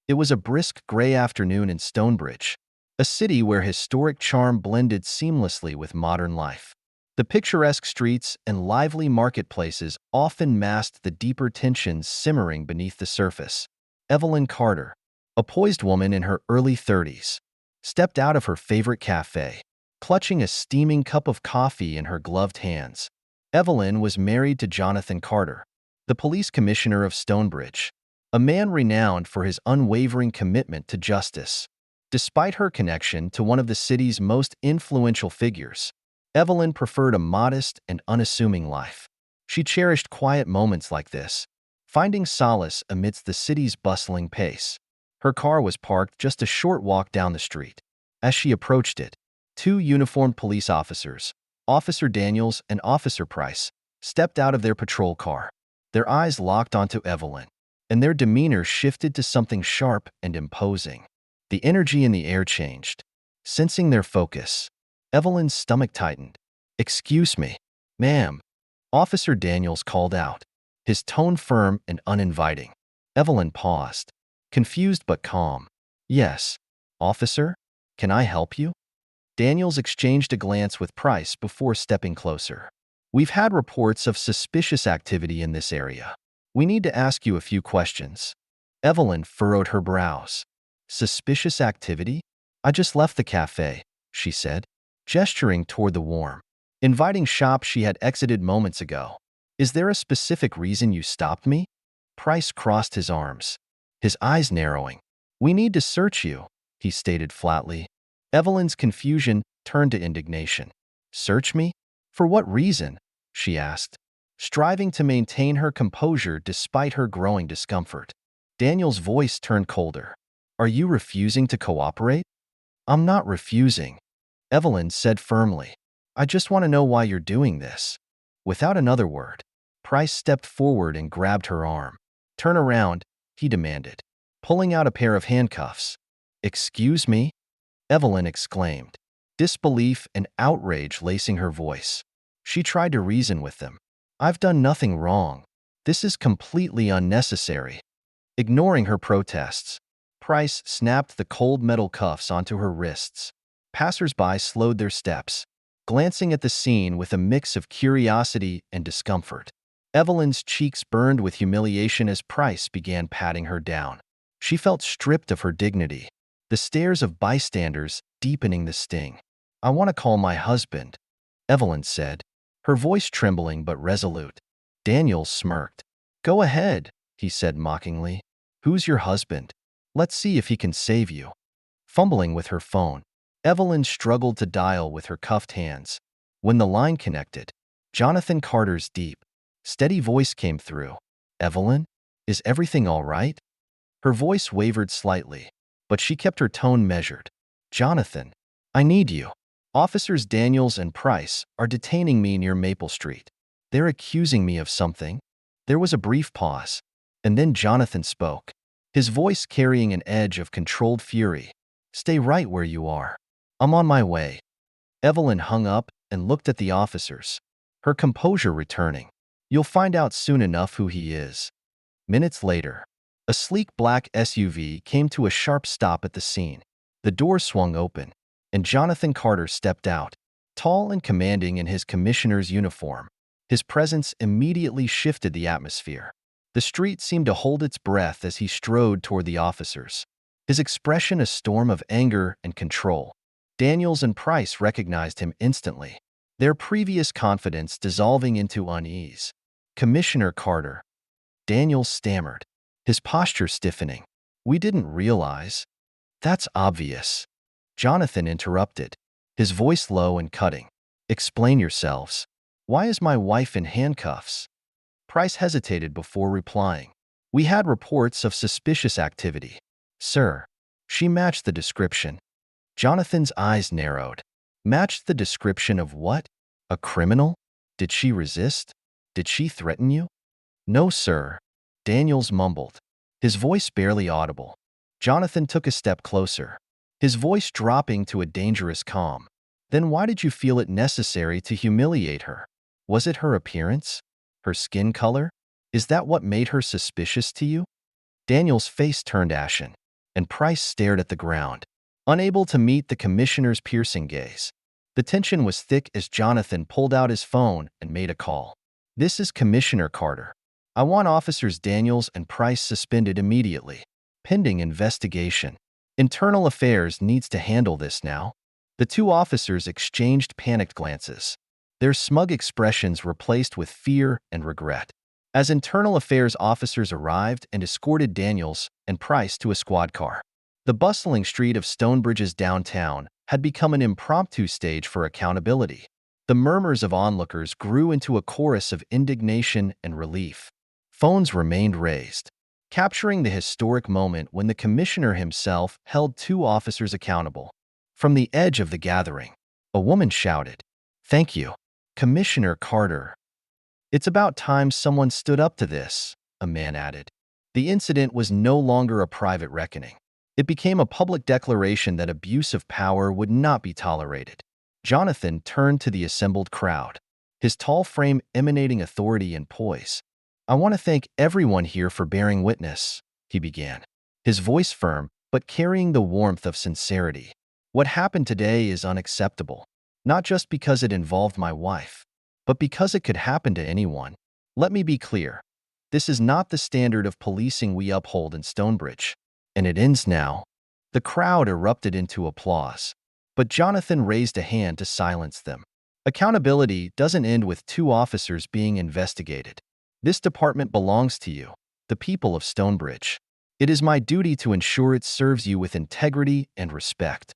It was a brisk gray afternoon in Stonebridge, a city where historic charm blended seamlessly with modern life. The picturesque streets and lively marketplaces often masked the deeper tensions simmering beneath the surface. Evelyn Carter, a poised woman in her early 30s, stepped out of her favorite cafe, clutching a steaming cup of coffee in her gloved hands. Evelyn was married to Jonathan Carter, the police commissioner of Stonebridge, a man renowned for his unwavering commitment to justice. Despite her connection to one of the city's most influential figures, Evelyn preferred a modest and unassuming life. She cherished quiet moments like this, finding solace amidst the city's bustling pace. Her car was parked just a short walk down the street. As she approached it, two uniformed police officers, Officer Daniels and Officer Price, stepped out of their patrol car. Their eyes locked onto Evelyn, and their demeanor shifted to something sharp and imposing. The energy in the air changed. Sensing their focus, Evelyn's stomach tightened. "Excuse me, ma'am," Officer Daniels called out, his tone firm and uninviting. Evelyn paused, confused but calm. "Yes, officer, can I help you?" Daniels exchanged a glance with Price before stepping closer. "We've had reports of suspicious activity in this area. We need to ask you a few questions." Evelyn furrowed her brows. "Suspicious activity? I just left the cafe," she said, gesturing toward the warm, inviting shop she had exited moments ago. "Is there a specific reason you stopped me?" Price crossed his arms, his eyes narrowing. "We need to search you," he stated flatly. Evelyn's confusion turned to indignation. "Search me? For what reason?" she asked, striving to maintain her composure despite her growing discomfort. Daniel's voice turned colder. "Are you refusing to cooperate?" "I'm not refusing," Evelyn said firmly. "I just want to know why you're doing this." Without another word, Price stepped forward and grabbed her arm. "Turn around," he demanded, pulling out a pair of handcuffs. "Excuse me?" Evelyn exclaimed, disbelief and outrage lacing her voice. She tried to reason with them. "I've done nothing wrong. This is completely unnecessary." Ignoring her protests, Price snapped the cold metal cuffs onto her wrists. Passers-by slowed their steps, glancing at the scene with a mix of curiosity and discomfort. Evelyn's cheeks burned with humiliation as Price began patting her down. She felt stripped of her dignity, the stares of bystanders deepening the sting. "I want to call my husband," Evelyn said, her voice trembling but resolute. Daniels smirked. "Go ahead," he said mockingly. "Who's your husband? Let's see if he can save you." Fumbling with her phone, Evelyn struggled to dial with her cuffed hands. When the line connected, Jonathan Carter's deep, steady voice came through. "Evelyn, is everything all right?" Her voice wavered slightly, but she kept her tone measured. "Jonathan, I need you. Officers Daniels and Price are detaining me near Maple Street. They're accusing me of something." There was a brief pause, and then Jonathan spoke, his voice carrying an edge of controlled fury. "Stay right where you are. I'm on my way." Evelyn hung up and looked at the officers, her composure returning. "You'll find out soon enough who he is." Minutes later, a sleek black SUV came to a sharp stop at the scene. The door swung open, and Jonathan Carter stepped out, tall and commanding in his commissioner's uniform. His presence immediately shifted the atmosphere. The street seemed to hold its breath as he strode toward the officers, his expression a storm of anger and control. Daniels and Price recognized him instantly, their previous confidence dissolving into unease. "Commissioner Carter," Daniels stammered, his posture stiffening. "We didn't realize." "That's obvious," Jonathan interrupted, his voice low and cutting. "Explain yourselves. Why is my wife in handcuffs?" Price hesitated before replying. "We had reports of suspicious activity, sir." She matched the description. Jonathan's eyes narrowed. "Matched the description of what? A criminal? Did she resist? Did she threaten you?" "No, sir," Daniels mumbled, his voice barely audible. Jonathan took a step closer, his voice dropping to a dangerous calm. "Then why did you feel it necessary to humiliate her? Was it her appearance? Her skin color? Is that what made her suspicious to you?" Daniel's face turned ashen. and Price stared at the ground, unable to meet the commissioner's piercing gaze. The tension was thick as Jonathan pulled out his phone and made a call. "This is Commissioner Carter. I want Officers Daniels and Price suspended immediately. Pending investigation. Internal Affairs needs to handle this now." The two officers exchanged panicked glances, their smug expressions replaced with fear and regret. As Internal Affairs officers arrived and escorted Daniels and Price to a squad car, the bustling street of Stonebridge's downtown had become an impromptu stage for accountability. The murmurs of onlookers grew into a chorus of indignation and relief. Phones remained raised, capturing the historic moment when the commissioner himself held two officers accountable. From the edge of the gathering, a woman shouted, "Thank you, Commissioner Carter." "It's about time someone stood up to this," a man added. The incident was no longer a private reckoning. It became a public declaration that abuse of power would not be tolerated. Jonathan turned to the assembled crowd, his tall frame emanating authority and poise. "I want to thank everyone here for bearing witness," he began, his voice firm but carrying the warmth of sincerity. "What happened today is unacceptable, not just because it involved my wife, but because it could happen to anyone. Let me be clear. This is not the standard of policing we uphold in Stonebridge. And it ends now." The crowd erupted into applause, but Jonathan raised a hand to silence them. "Accountability doesn't end with two officers being investigated. This department belongs to you, the people of Stonebridge. It is my duty to ensure it serves you with integrity and respect."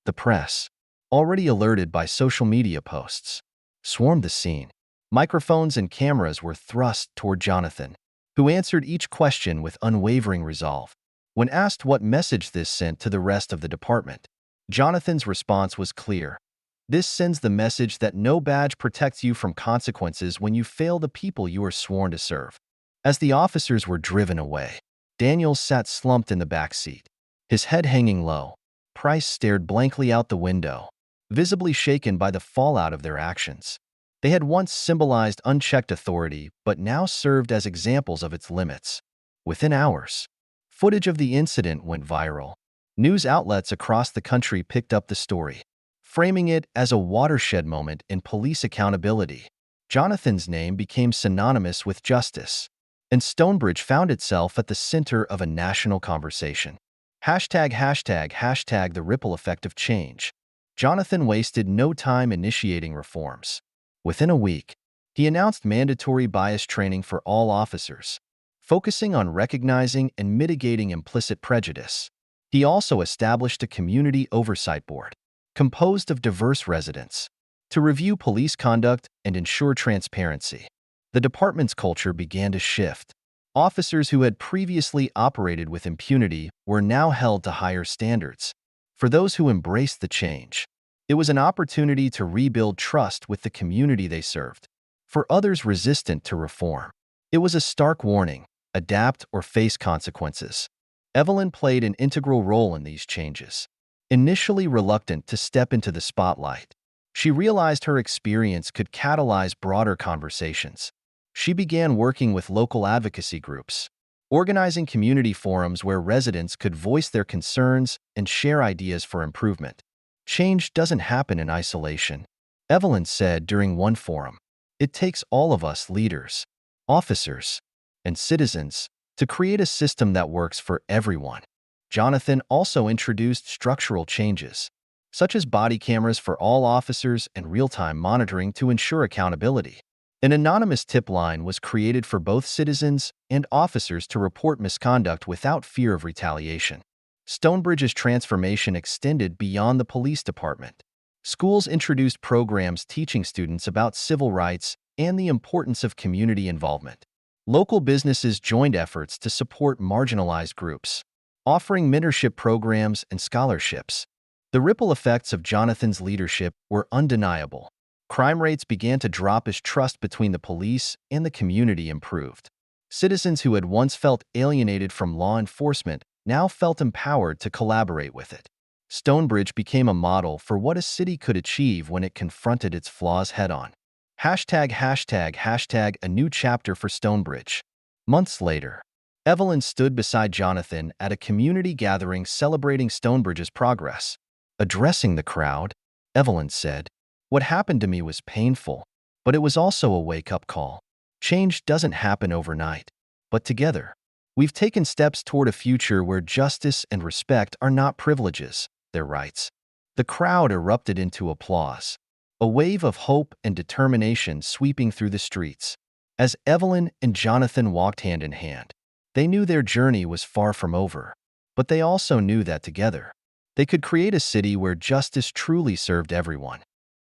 The press, already alerted by social media posts, swarmed the scene. Microphones and cameras were thrust toward Jonathan, who answered each question with unwavering resolve. When asked what message this sent to the rest of the department, Jonathan's response was clear. "This sends the message that no badge protects you from consequences when you fail the people you are sworn to serve." As the officers were driven away, Daniels sat slumped in the back seat, his head hanging low. Price stared blankly out the window, visibly shaken by the fallout of their actions. They had once symbolized unchecked authority, but now served as examples of its limits. Within hours, footage of the incident went viral. News outlets across the country picked up the story, framing it as a watershed moment in police accountability. Jonathan's name became synonymous with justice, and Stonebridge found itself at the center of a national conversation. ####, the ripple effect of change. Jonathan wasted no time initiating reforms. Within a week, he announced mandatory bias training for all officers, focusing on recognizing and mitigating implicit prejudice. He also established a community oversight board, composed of diverse residents, to review police conduct and ensure transparency. The department's culture began to shift. Officers who had previously operated with impunity were now held to higher standards. For those who embraced the change, it was an opportunity to rebuild trust with the community they served. For others resistant to reform, it was a stark warning: adapt or face consequences. Evelyn played an integral role in these changes. Initially reluctant to step into the spotlight, she realized her experience could catalyze broader conversations. She began working with local advocacy groups, organizing community forums where residents could voice their concerns and share ideas for improvement. "Change doesn't happen in isolation," Evelyn said during one forum. "It takes all of us, leaders, officers, and citizens, to create a system that works for everyone." Jonathan also introduced structural changes, such as body cameras for all officers and real-time monitoring to ensure accountability. An anonymous tip line was created for both citizens and officers to report misconduct without fear of retaliation. Stonebridge's transformation extended beyond the police department. Schools introduced programs teaching students about civil rights and the importance of community involvement. Local businesses joined efforts to support marginalized groups, offering mentorship programs and scholarships. The ripple effects of Jonathan's leadership were undeniable. Crime rates began to drop as trust between the police and the community improved. Citizens who had once felt alienated from law enforcement now felt empowered to collaborate with it. Stonebridge became a model for what a city could achieve when it confronted its flaws head-on. ###, a new chapter for Stonebridge. Months later, Evelyn stood beside Jonathan at a community gathering celebrating Stonebridge's progress. Addressing the crowd, Evelyn said, "What happened to me was painful, but it was also a wake-up call. Change doesn't happen overnight, but together, we've taken steps toward a future where justice and respect are not privileges, they're rights." The crowd erupted into applause, a wave of hope and determination sweeping through the streets. As Evelyn and Jonathan walked hand in hand, they knew their journey was far from over, but they also knew that together, they could create a city where justice truly served everyone.